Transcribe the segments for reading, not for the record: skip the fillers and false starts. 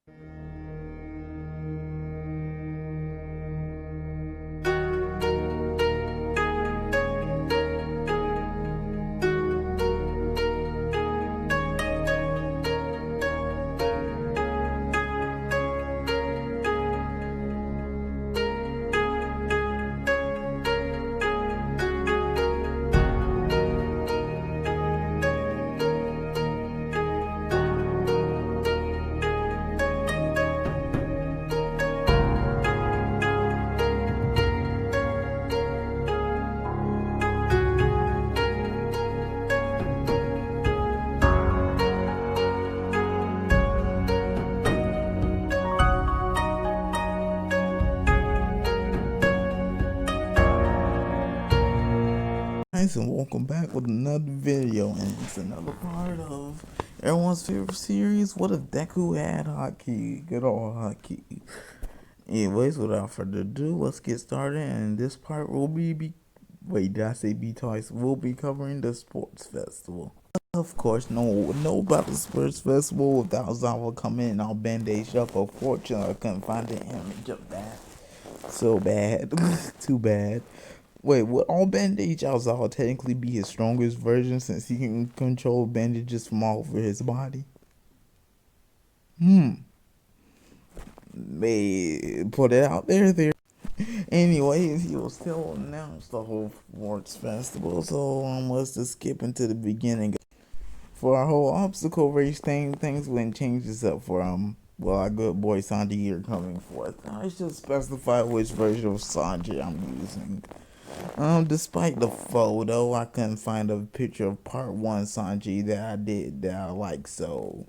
Guys, and welcome back with another video, and it's another part of everyone's favorite series. What if Deku had Haki? Good old Haki. Anyways, without further ado, let's get started. And this part will be wait, did I say be twice? We'll be covering the sports festival. Of course, no about the sports festival without Zawa coming in on bandage up. Unfortunately, I couldn't find the image of that. So bad, too bad. Wait, would all bandage Alzal technically be his strongest version since he can control bandages from all over his body? They put it out there. Anyways, he will still announce the whole sports festival, so let's just skip into the beginning. For our whole obstacle race thing, things wouldn't change this up for well, our good boy Sanji here coming forth. I should specify which version of Sanji I'm using. Despite the photo, I couldn't find a picture of part 1 Sanji that I like, so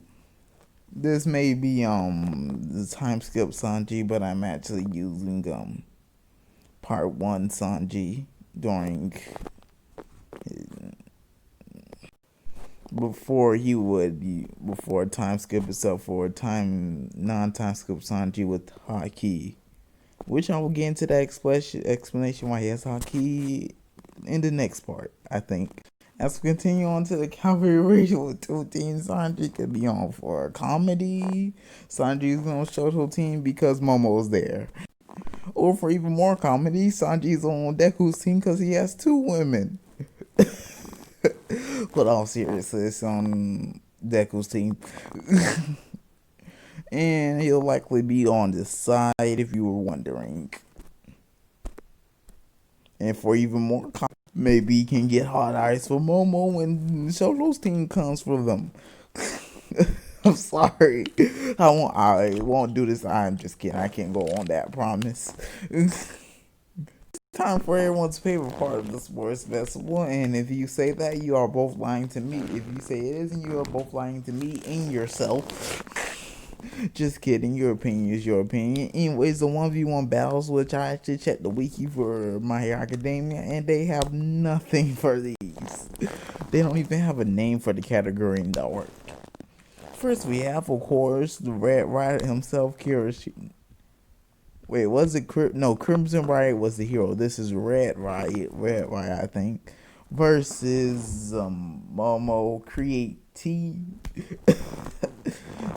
this may be the time skip Sanji, but I'm actually using part 1 Sanji during before time skip itself for non-time skip Sanji with Haki. Which I will get into that explanation why he has Haki in the next part, I think. As we continue on to the cavalry race with two teams, Sanji could be on for a comedy. Sanji's on social team because Momo's there. Or for even more comedy, Sanji's on Deku's team because he has 2 women. But all seriousness, on Deku's team. And he'll likely be on the side if you were wondering. And for even more maybe he can get hot eyes for Momo when Shoujo's team comes for them. I'm sorry. I won't do this. I'm just kidding. I can't go on that promise. Time for everyone's favorite part of the sports festival, and if you say that, you are both lying to me. If you say it isn't, you are both lying to me and yourself. Just kidding, your opinion is your opinion. Anyways, the 1v1 battles, which I actually checked the wiki for My Hero Academia, and they have nothing for these. They don't even have a name for the category in the work. First, we have, of course, the Red Rider himself, Kirishi. Wait, was it no, Crimson Riot was the hero. This is Red Riot, I think, versus Momo Create T.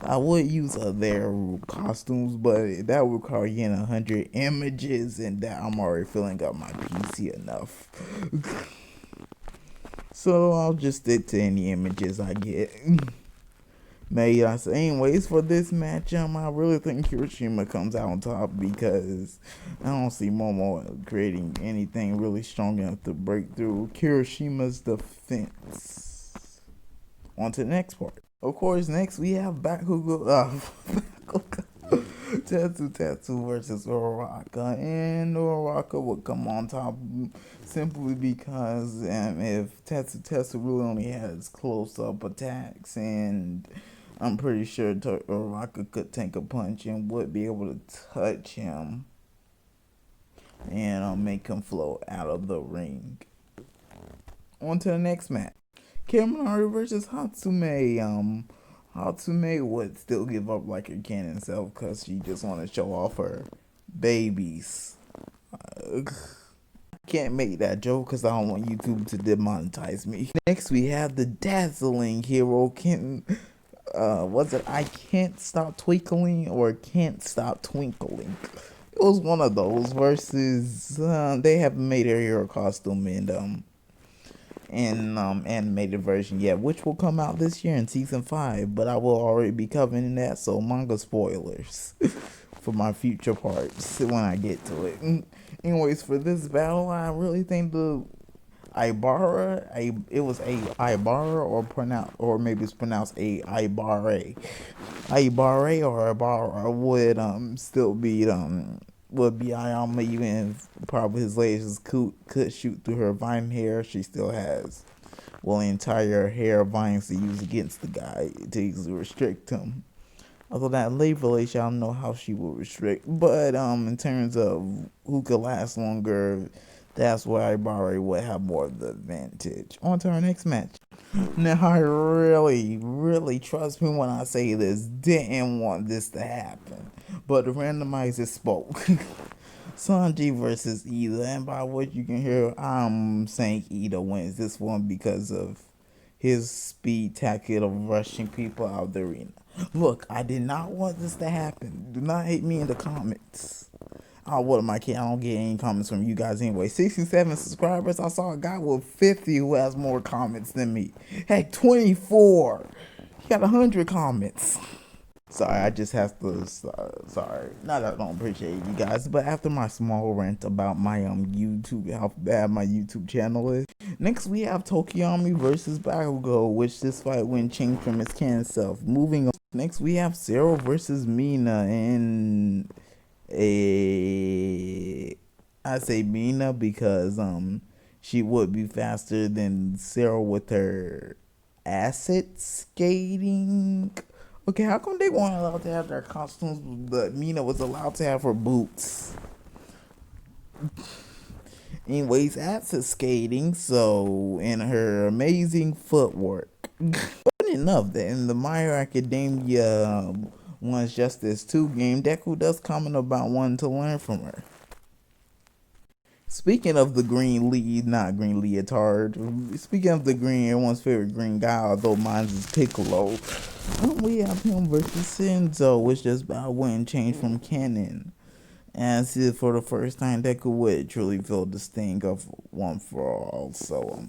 I would use their costumes, but that would require getting 100 images, and that I'm already filling up my PC enough. So I'll just stick to any images I get. Anyways, for this match, I really think Kirishima comes out on top because I don't see Momo creating anything really strong enough to break through Kirishima's defense. On to the next part. Of course, next we have Bakugo, Tetsu versus Uraraka, and Uraraka would come on top simply because if Tetsu really only has close-up attacks, and I'm pretty sure Uraraka could take a punch and would be able to touch him and make him float out of the ring. On to the next match. Kaminari versus Hatsume. Hatsume would still give up like her canon self because she just want to show off her babies. I can't make that joke because I don't want YouTube to demonetize me. Next, we have the dazzling hero Was it I Can't Stop Twinkling or Can't Stop Twinkling? It was one of those versus they haven't made a hero costume in animated version yet, which will come out this year in season 5, but I will already be covering that, so manga spoilers for my future parts when I get to it. Anyways, for this battle, I really think the it was a Ibara or maybe it's pronounced a Ibare. Ibare or Ibara would still be would be Ayama, even if probably his lasers could shoot through her vine hair. She still has entire hair vines to use against the guy to easily restrict him. Although that late relation, I don't know how she will restrict. But in terms of who could last longer, that's where Ibari would have more of the advantage. On to our next match. Now, I really, really, trust me when I say this, didn't want this to happen. But the randomizer spoke. Sanji versus Ida. And by what you can hear, I'm saying Ida wins this one because of his speed tactic of rushing people out of the arena. Look, I did not want this to happen. Do not hate me in the comments. Oh, what am I kidding? I don't get any comments from you guys anyway. 67 subscribers. I saw a guy with 50 who has more comments than me. Heck, 24. He got 100 comments. Sorry, I just have to. Sorry, not that I don't appreciate you guys, but after my small rant about my YouTube, how bad my YouTube channel is. Next, we have Tokiyami versus Bakugo, which this fight went changed from its canon self. Moving on. Next, we have Zero versus Mina, and I say Mina because she would be faster than Zero with her acid skating. Okay, how come they weren't allowed to have their costumes, but Mina was allowed to have her boots? Anyways, acid skating, so in her amazing footwork. Funny enough, that in the My Hero Academia One's Justice 2 game, Deku does comment about wanting to learn from her. Speaking of the green lead, not green leotard. Speaking of the green, everyone's favorite green guy, although mine's is Piccolo. We have him versus Senzo, which just about went changed from canon. And see, for the first time, Deku would truly feel the sting of one for all. So,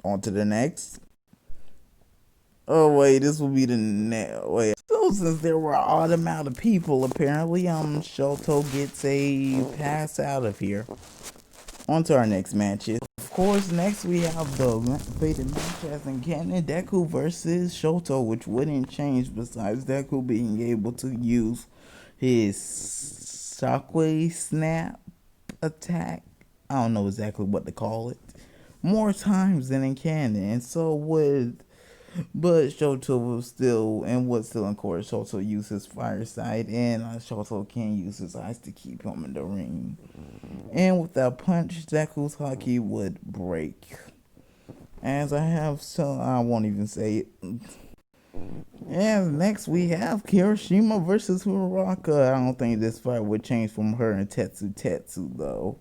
on to the next. Oh wait, this will be the next. Wait. So since there were an odd amount of people, apparently, Shoto gets a pass out of here. On to our next matches. Of course, next we have the fated match as in canon, Deku versus Shoto, which wouldn't change besides Deku being able to use his shockwave snap attack. I don't know exactly what to call it. More times than in canon, and so would. But Shoto would still encourage Shoto use his fire side, and Shoto can use his eyes to keep him in the ring. And with that punch, Deku's Haki would break. As I have, so I won't even say it. And next we have Kirishima versus Uraraka. I don't think this fight would change from her and Tetsu though.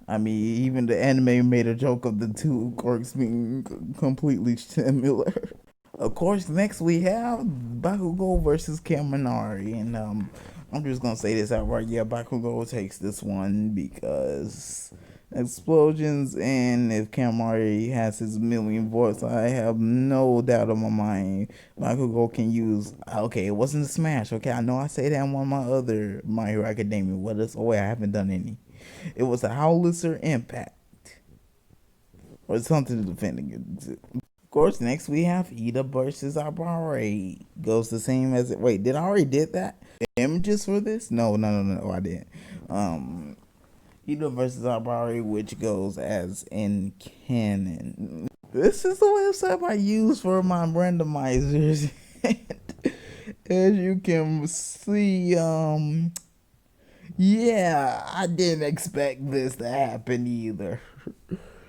I mean, even the anime made a joke of the two quirks being completely similar. Of course, next we have Bakugo versus Kaminari, and I'm just gonna say this outright. Yeah, Bakugo takes this one because explosions, and if Kaminari has his million voice, I have no doubt in my mind Bakugo can use. Okay, it wasn't a smash. Okay, I know I say that in one of my other My Hero Academia. What is? Oh wait, I haven't done any. It was a Howitzer Impact or something to defend against it. Of course, next we have Ida versus Abare. Goes the same as it. Wait, did I already did that? Images for this? No, I didn't. Ida versus Abare, which goes as in canon. This is the website I use for my randomizers. As you can see, yeah, I didn't expect this to happen either.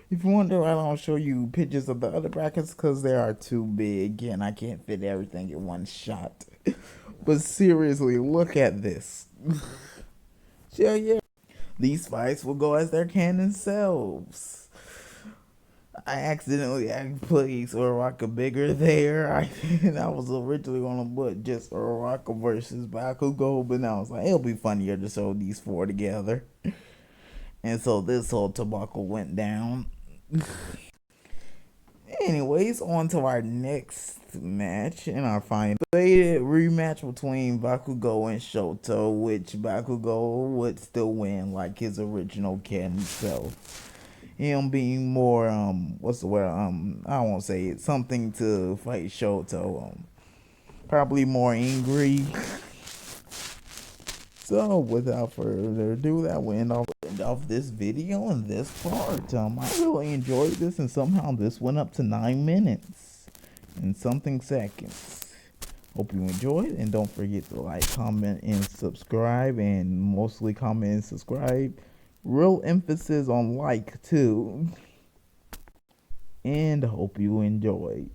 If you wonder why I don't show you pictures of the other brackets, because they are too big and I can't fit everything in one shot. But seriously, look at this. Yeah. These fights will go as their canon selves. I accidentally placed Uraraka bigger there. I was originally gonna put just Uraraka versus Bakugo, but now I was like, it'll be funnier to show these four together. And so this whole debacle went down. Anyways, on to our next match in our final rematch between Bakugo and Shoto, which Bakugo would still win like his original Ken self. Him being more what's the word, I won't say it, something to fight Shoto, probably more angry. So without further ado, that will end off this video and this part. I really enjoyed this, and somehow this went up to 9 minutes and something seconds. Hope you enjoyed, and don't forget to like, comment, and subscribe, and mostly comment and subscribe. Real emphasis on like too. And hope you enjoyed.